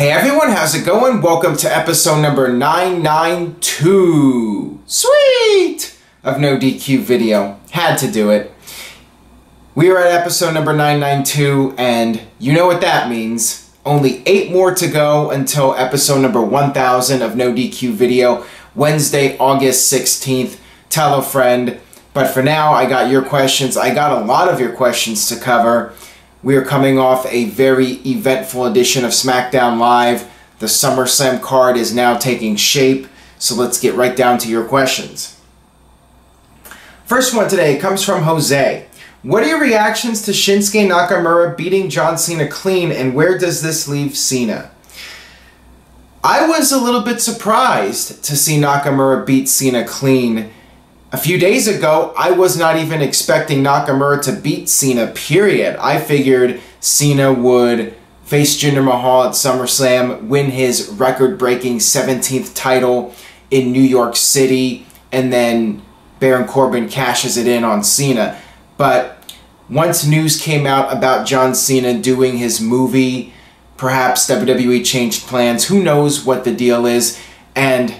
Hey everyone, how's it going? Welcome to episode number 992. Sweet! Of NoDQ video. Had to do it. We are at episode number 992, and you know what that means. Only 8 more to go until episode number 1000 of NoDQ video. Wednesday, August 16th. Tell a friend. But for now, I got your questions. I got a lot of your questions to cover. We are coming off a very eventful edition of SmackDown Live. The Summerslam card is now taking shape, so let's get right down to your questions. First one today comes from Jose. What are your reactions to Shinsuke Nakamura beating John Cena clean, and where does this leave Cena? I was a little bit surprised to see Nakamura beat Cena clean. A few days ago, I was not even expecting Nakamura to beat Cena, period. I figured Cena would face Jinder Mahal at SummerSlam, win his record-breaking 17th title in New York City, and then Baron Corbin cashes it in on Cena. But once news came out about John Cena doing his movie, perhaps WWE changed plans, who knows what the deal is, and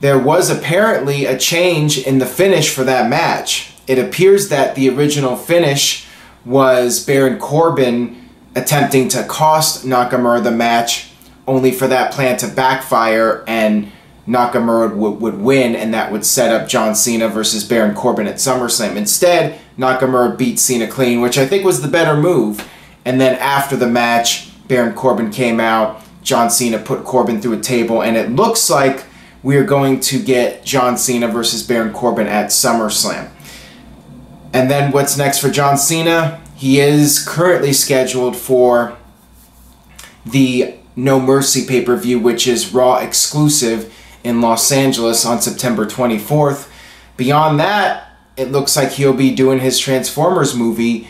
there was apparently a change in the finish for that match. It appears that the original finish was Baron Corbin attempting to cost Nakamura the match, only for that plan to backfire and Nakamura would win, and that would set up John Cena versus Baron Corbin at SummerSlam. Instead, Nakamura beat Cena clean, which I think was the better move. And then after the match, Baron Corbin came out, John Cena put Corbin through a table, and it looks like we are going to get John Cena versus Baron Corbin at SummerSlam. And then what's next for John Cena? He is currently scheduled for the No Mercy pay-per-view, which is Raw exclusive in Los Angeles on September 24th. Beyond that, it looks like he'll be doing his Transformers movie,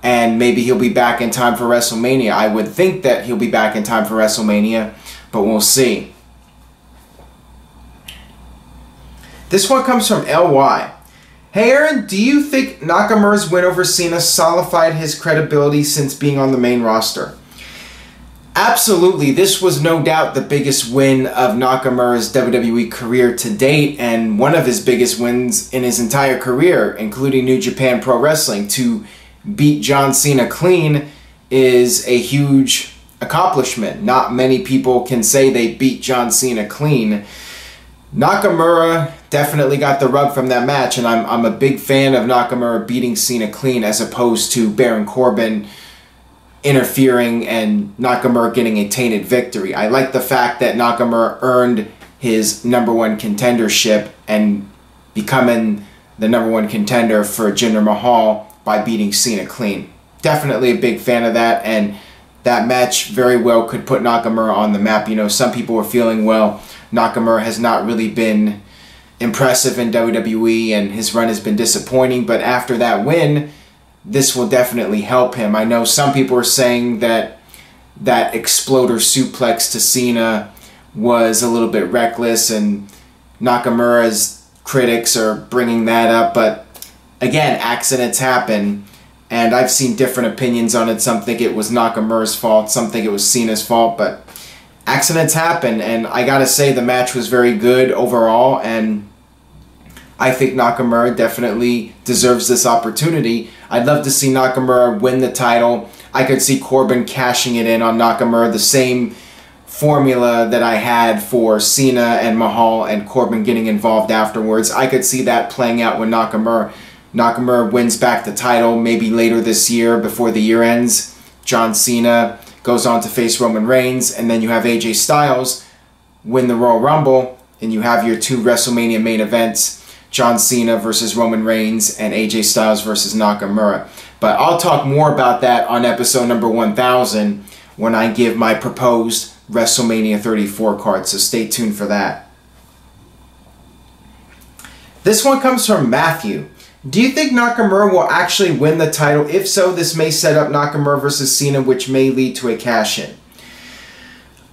and maybe he'll be back in time for WrestleMania. I would think that he'll be back in time for WrestleMania, but we'll see. This one comes from LY. Hey Aaron, do you think Nakamura's win over Cena solidified his credibility since being on the main roster? Absolutely. This was no doubt the biggest win of Nakamura's WWE career to date, and one of his biggest wins in his entire career, including New Japan Pro Wrestling. To beat John Cena clean is a huge accomplishment. Not many people can say they beat John Cena clean. Nakamura definitely got the rub from that match, and I'm a big fan of Nakamura beating Cena clean as opposed to Baron Corbin interfering and Nakamura getting a tainted victory. I like the fact that Nakamura earned his #1 contendership and becoming the #1 contender for Jinder Mahal by beating Cena clean. Definitely a big fan of that, and that match very well could put Nakamura on the map. You know, some people were feeling, well, Nakamura has not really been impressive in WWE and his run has been disappointing, but after that win, this will definitely help him. I know some people are saying that that exploder suplex to Cena was a little bit reckless, and Nakamura's critics are bringing that up, but again, accidents happen, and I've seen different opinions on it. Some think it was Nakamura's fault, some think it was Cena's fault, but accidents happen, and I gotta say the match was very good overall, and I think Nakamura definitely deserves this opportunity. I'd love to see Nakamura win the title. I could see Corbin cashing it in on Nakamura, the same formula that I had for Cena and Mahal and Corbin getting involved afterwards. I could see that playing out with Nakamura. Nakamura wins back the title maybe later this year before the year ends. John Cena goes on to face Roman Reigns, and then you have AJ Styles win the Royal Rumble, and you have your 2 WrestleMania main events, John Cena versus Roman Reigns and AJ Styles versus Nakamura. But I'll talk more about that on episode number 1000 when I give my proposed WrestleMania 34 card, so stay tuned for that. This one comes from Matthew. Do you think Nakamura will actually win the title? If so, this may set up Nakamura versus Cena, which may lead to a cash-in.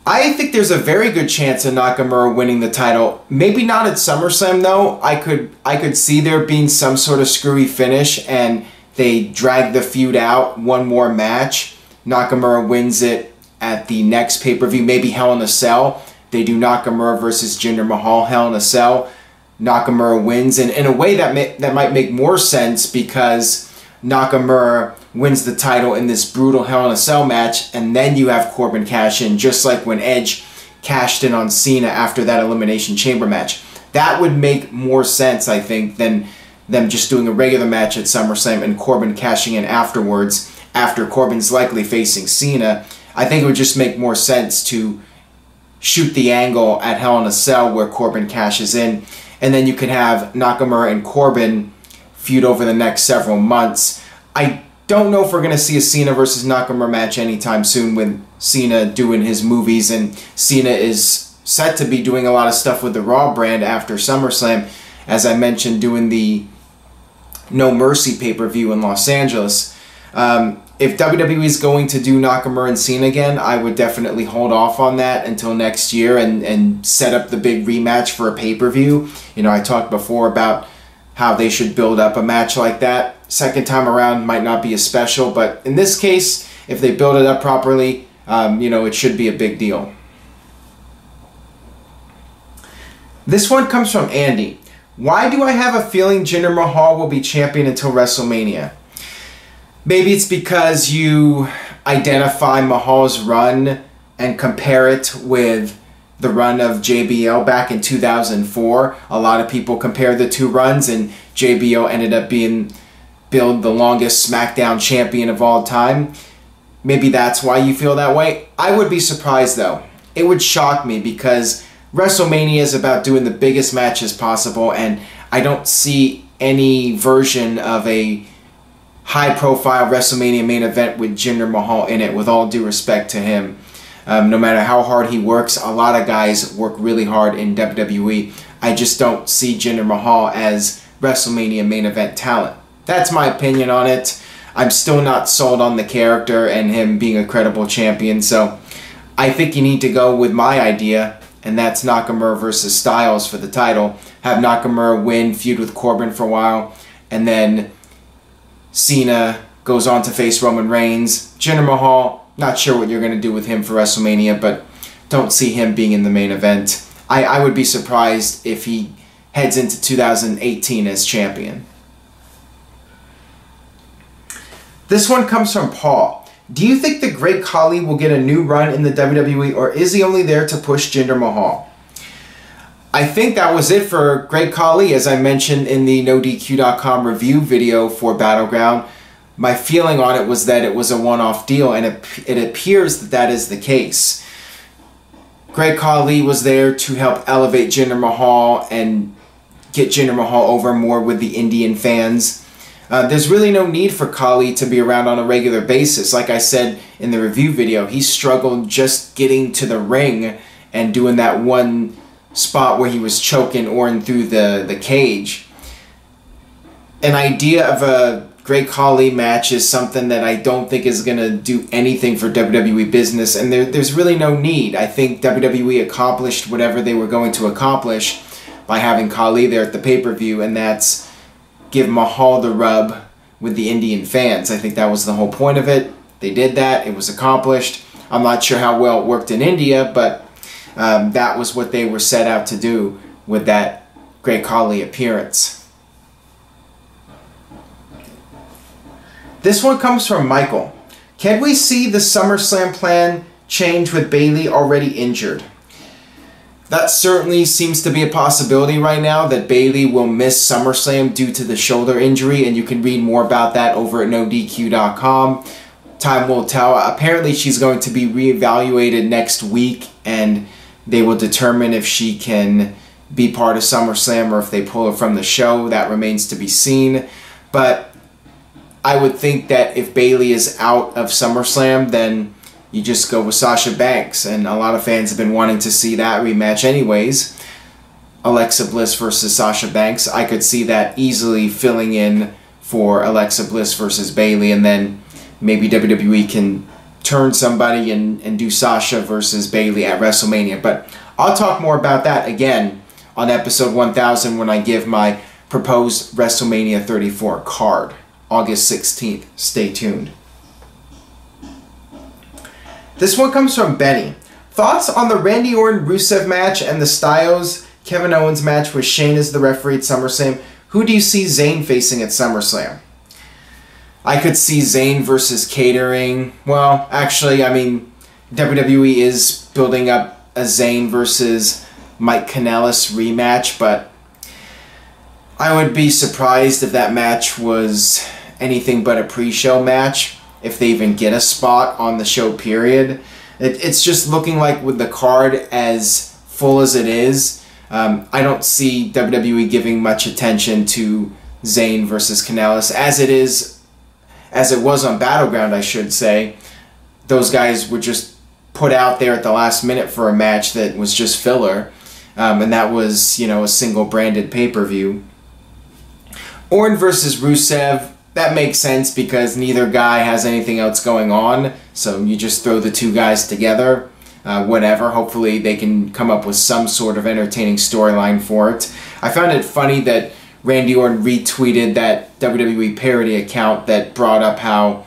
I think there's a very good chance of Nakamura winning the title. Maybe not at SummerSlam though. I could see there being some sort of screwy finish and they drag the feud out one more match. Nakamura wins it at the next pay-per-view, maybe Hell in a Cell. They do Nakamura versus Jinder Mahal, Hell in a Cell. Nakamura wins, and in a way that might make more sense because Nakamura wins the title in this brutal Hell in a Cell match, and then you have Corbin cash in, just like when Edge cashed in on Cena after that Elimination Chamber match. That would make more sense, I think, than them just doing a regular match at SummerSlam and Corbin cashing in afterwards, after Corbin's likely facing Cena. I think it would just make more sense to shoot the angle at Hell in a Cell where Corbin cashes in, and then you can have Nakamura and Corbin feud over the next several months. I don't know if we're going to see a Cena versus Nakamura match anytime soon with Cena doing his movies, and Cena is set to be doing a lot of stuff with the Raw brand after SummerSlam, as I mentioned, doing the No Mercy pay-per-view in Los Angeles. If WWE is going to do Nakamura and Cena again, I would definitely hold off on that until next year and set up the big rematch for a pay-per-view. You know, I talked before about how they should build up a match like that. Second time around might not be as special, but in this case, if they build it up properly, you know, it should be a big deal. This one comes from Andy. Why do I have a feeling Jinder Mahal will be champion until WrestleMania? Maybe it's because you identify Mahal's run and compare it with the run of JBL back in 2004. A lot of people compare the two runs, and JBL ended up being billed the longest SmackDown champion of all time. Maybe that's why you feel that way. I would be surprised though. It would shock me because WrestleMania is about doing the biggest matches possible, and I don't see any version of a high-profile WrestleMania main event with Jinder Mahal in it, with all due respect to him. No matter how hard he works, a lot of guys work really hard in WWE. I just don't see Jinder Mahal as WrestleMania main event talent. That's my opinion on it. I'm still not sold on the character and him being a credible champion, so I think you need to go with my idea, and that's Nakamura versus Styles for the title. Have Nakamura win, feud with Corbin for a while, and then Cena goes on to face Roman Reigns. Jinder Mahal, not sure what you're going to do with him for WrestleMania, but don't see him being in the main event. I would be surprised if he heads into 2018 as champion. This one comes from Paul. Do you think the Great Khali will get a new run in the WWE, or is he only there to push Jinder Mahal? I think that was it for Great Khali, as I mentioned in the NoDQ.com review video for Battleground. My feeling on it was that it was a one-off deal, and it appears that that is the case. Great Khali was there to help elevate Jinder Mahal and get Jinder Mahal over more with the Indian fans. There's really no need for Khali to be around on a regular basis. Like I said in the review video, he struggled just getting to the ring and doing that one spot where he was choking Orton through the cage. An idea of a Great Khali match is something that I don't think is going to do anything for WWE business, and there's really no need. I think WWE accomplished whatever they were going to accomplish by having Khali there at the pay-per-view, and that's give Mahal the rub with the Indian fans. I think that was the whole point of it. They did that. It was accomplished. I'm not sure how well it worked in India, but that was what they were set out to do with that Great Khali appearance. This one comes from Michael. Can we see the SummerSlam plan change with Bayley already injured? That certainly seems to be a possibility right now, that Bayley will miss SummerSlam due to the shoulder injury, and you can read more about that over at NoDQ.com. Time will tell. Apparently she's going to be reevaluated next week, and they will determine if she can be part of SummerSlam or if they pull her from the show. That remains to be seen. But I would think that if Bayley is out of SummerSlam, then you just go with Sasha Banks. And a lot of fans have been wanting to see that rematch anyways. Alexa Bliss versus Sasha Banks. I could see that easily filling in for Alexa Bliss versus Bayley. And then maybe WWE can turn somebody and do Sasha versus Bayley at WrestleMania. But I'll talk more about that again on episode 1000 when I give my proposed WrestleMania 34 card. August 16th. Stay tuned. This one comes from Benny. Thoughts on the Randy Orton-Rusev match and the Styles-Kevin Owens match with Shane as the referee at SummerSlam? Who do you see Zayn facing at SummerSlam? I could see Zayn versus Catering. Well, actually, I mean, WWE is building up a Zayn versus Mike Kanellis rematch, but I would be surprised if that match was anything but a pre-show match, if they even get a spot on the show, period. It's just looking like with the card as full as it is, I don't see WWE giving much attention to Zayn versus Kanellis as it was on Battleground, I should say. Those guys were just put out there at the last minute for a match that was just filler, and that was, you know, a single branded pay-per-view. Orton versus Rusev, that makes sense because neither guy has anything else going on, so you just throw the two guys together. Whatever, hopefully they can come up with some sort of entertaining storyline for it. I found it funny that Randy Orton retweeted that WWE parody account that brought up how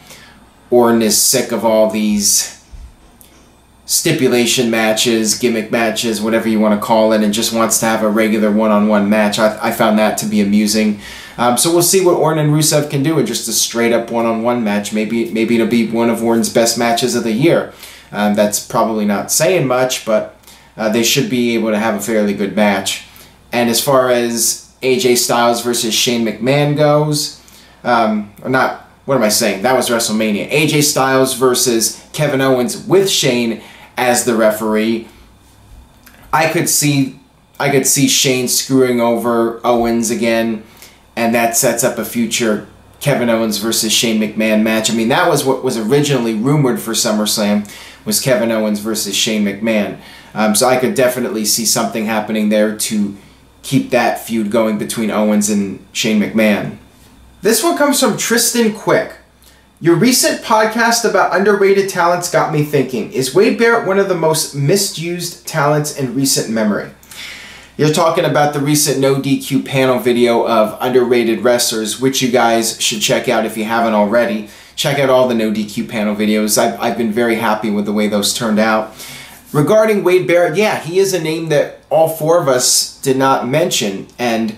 Orton is sick of all these stipulation matches, gimmick matches, whatever you want to call it, and just wants to have a regular one-on-one match. I found that to be amusing. So we'll see what Orton and Rusev can do in just a straight-up one-on-one match. Maybe it'll be one of Orton's best matches of the year. That's probably not saying much, but they should be able to have a fairly good match. And as far as AJ Styles versus Shane McMahon goes, or not, what am I saying? That was WrestleMania. AJ Styles versus Kevin Owens with Shane as the referee. I could see Shane screwing over Owens again, and that sets up a future Kevin Owens versus Shane McMahon match. I mean, that was what was originally rumored for SummerSlam, was Kevin Owens versus Shane McMahon. So I could definitely see something happening there to keep that feud going between Owens and Shane McMahon. This one comes from Tristan Quick. Your recent podcast about underrated talents got me thinking. Is Wade Barrett one of the most misused talents in recent memory? You're talking about the recent NoDQ panel video of underrated wrestlers, which you guys should check out if you haven't already. Check out all the NoDQ panel videos. I've been very happy with the way those turned out. Regarding Wade Barrett, yeah, he is a name that all four of us did not mention, and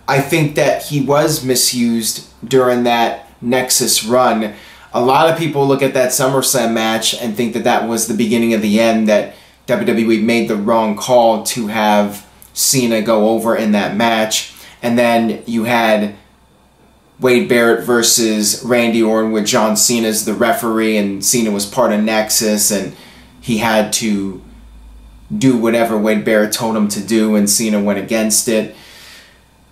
I think that he was misused during that Nexus run. A lot of people look at that SummerSlam match and think that that was the beginning of the end, that WWE made the wrong call to have Cena go over in that match. And then you had Wade Barrett versus Randy Orton with John Cena as the referee, and Cena was part of Nexus, and he had to do whatever Wade Barrett told him to do, and Cena went against it.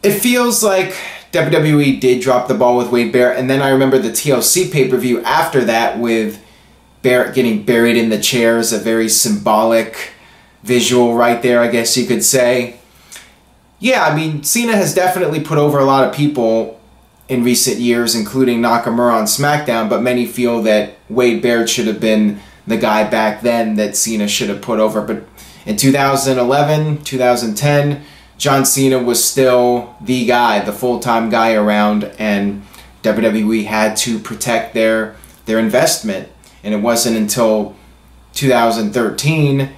It feels like WWE did drop the ball with Wade Barrett, and then I remember the TLC pay-per-view after that with Barrett getting buried in the chairs, a very symbolic visual right there, I guess you could say. Yeah, I mean, Cena has definitely put over a lot of people in recent years, including Nakamura on SmackDown, but many feel that Wade Barrett should have been the guy back then that Cena should have put over. But in 2011, 2010, John Cena was still the guy, the full-time guy around, and WWE had to protect their investment. And it wasn't until 2013,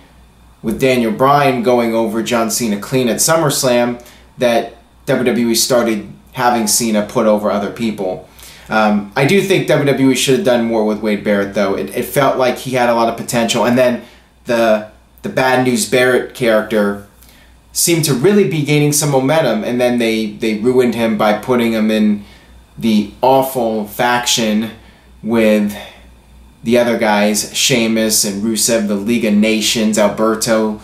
with Daniel Bryan going over John Cena clean at SummerSlam, that WWE started having Cena put over other people. I do think WWE should have done more with Wade Barrett, though. It felt like he had a lot of potential, and then the Bad News Barrett character seemed to really be gaining some momentum, and then they ruined him by putting him in the awful faction with the other guys, Sheamus and Rusev, the League of Nations, Alberto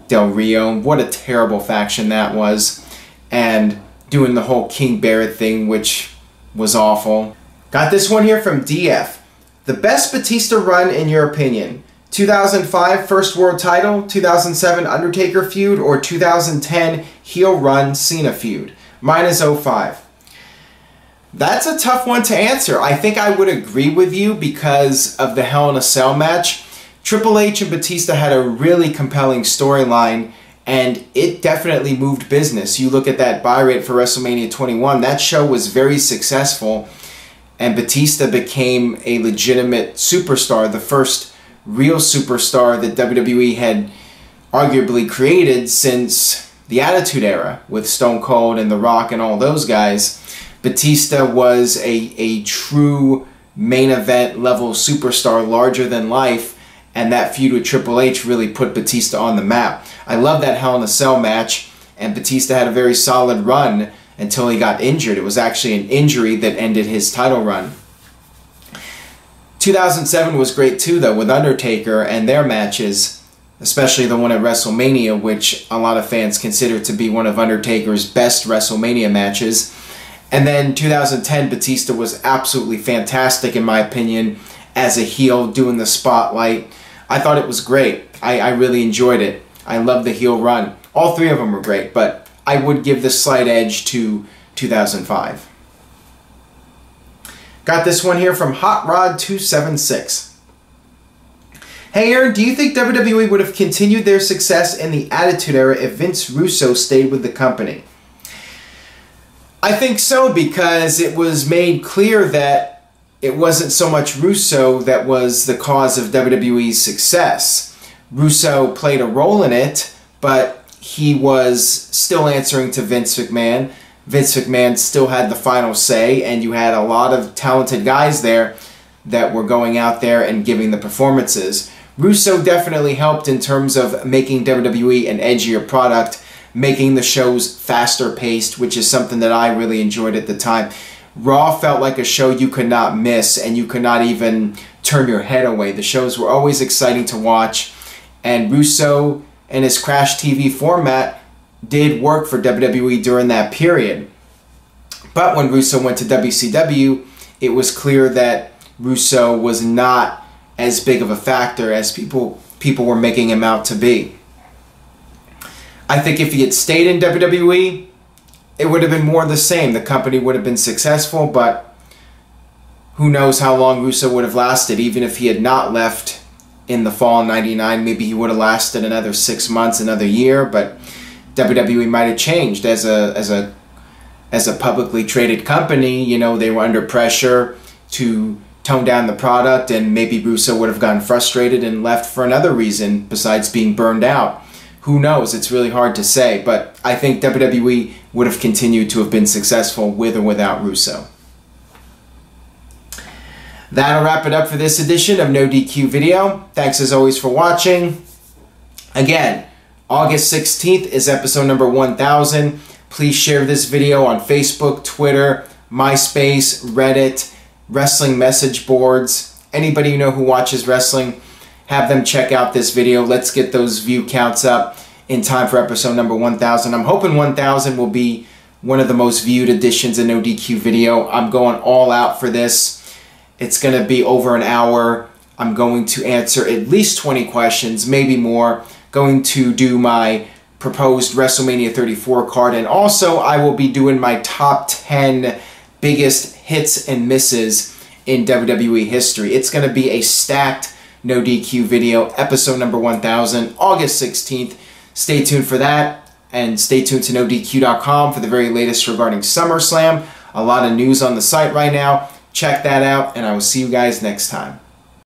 Del Rio. What a terrible faction that was. And doing the whole King Barrett thing, which was awful. Got this one here from DF. The best Batista run in your opinion? 2005 first world title, 2007 Undertaker feud, or 2010 heel run Cena feud? Mine is 05. That's a tough one to answer. I think I would agree with you because of the Hell in a Cell match. Triple H and Batista had a really compelling storyline, and it definitely moved business. You look at that buy rate for WrestleMania 21, that show was very successful, and Batista became a legitimate superstar, the first real superstar that WWE had arguably created since the Attitude Era with Stone Cold and The Rock and all those guys. Batista was a true main event level superstar, larger than life, and that feud with Triple H really put Batista on the map. I love that Hell in a Cell match, and Batista had a very solid run until he got injured. It was actually an injury that ended his title run. 2007 was great too, though, with Undertaker and their matches, especially the one at WrestleMania, which a lot of fans consider to be one of Undertaker's best WrestleMania matches. And then 2010, Batista was absolutely fantastic, in my opinion, as a heel, doing the spotlight. I thought it was great. I really enjoyed it. I loved the heel run. All three of them were great, but I would give the slight edge to 2005. Got this one here from Hot Rod 276. Hey Aaron, do you think WWE would have continued their success in the Attitude Era if Vince Russo stayed with the company? I think so, because it was made clear that it wasn't so much Russo that was the cause of WWE's success. Russo played a role in it, but he was still answering to Vince McMahon. Vince McMahon still had the final say, and you had a lot of talented guys there that were going out there and giving the performances. Russo definitely helped in terms of making WWE an edgier product, making the shows faster paced, which is something that I really enjoyed at the time. Raw felt like a show you could not miss, and you could not even turn your head away. The shows were always exciting to watch, and Russo and his Crash TV format did work for WWE during that period. But when Russo went to WCW, it was clear that Russo was not as big of a factor as people were making him out to be. I think if he had stayed in WWE, it would have been more of the same. The company would have been successful, but who knows how long Russo would have lasted. Even if he had not left in the fall of '99, maybe he would have lasted another 6 months, another year, but WWE might have changed as a publicly traded company. You know, they were under pressure to tone down the product, and maybe Russo would have gotten frustrated and left for another reason besides being burned out. Who knows? It's really hard to say, but I think WWE would have continued to have been successful with or without Russo. That'll wrap it up for this edition of NoDQ Video. Thanks as always for watching. Again, August 16th is episode number 1000. Please share this video on Facebook, Twitter, MySpace, Reddit, wrestling message boards. Anybody you know who watches wrestling, have them check out this video. Let's get those view counts up in time for episode number 1000. I'm hoping 1000 will be one of the most viewed editions of NoDQ Video. I'm going all out for this. It's going to be over an hour. I'm going to answer at least 20 questions, maybe more. Going to do my proposed WrestleMania 34 card, and also I will be doing my top 10 biggest hits and misses in WWE history. It's going to be a stacked NoDQ Video, episode number 1000, August 16th. Stay tuned for that, and stay tuned to NoDQ.com for the very latest regarding SummerSlam. A lot of news on the site right now. Check that out, and I will see you guys next time.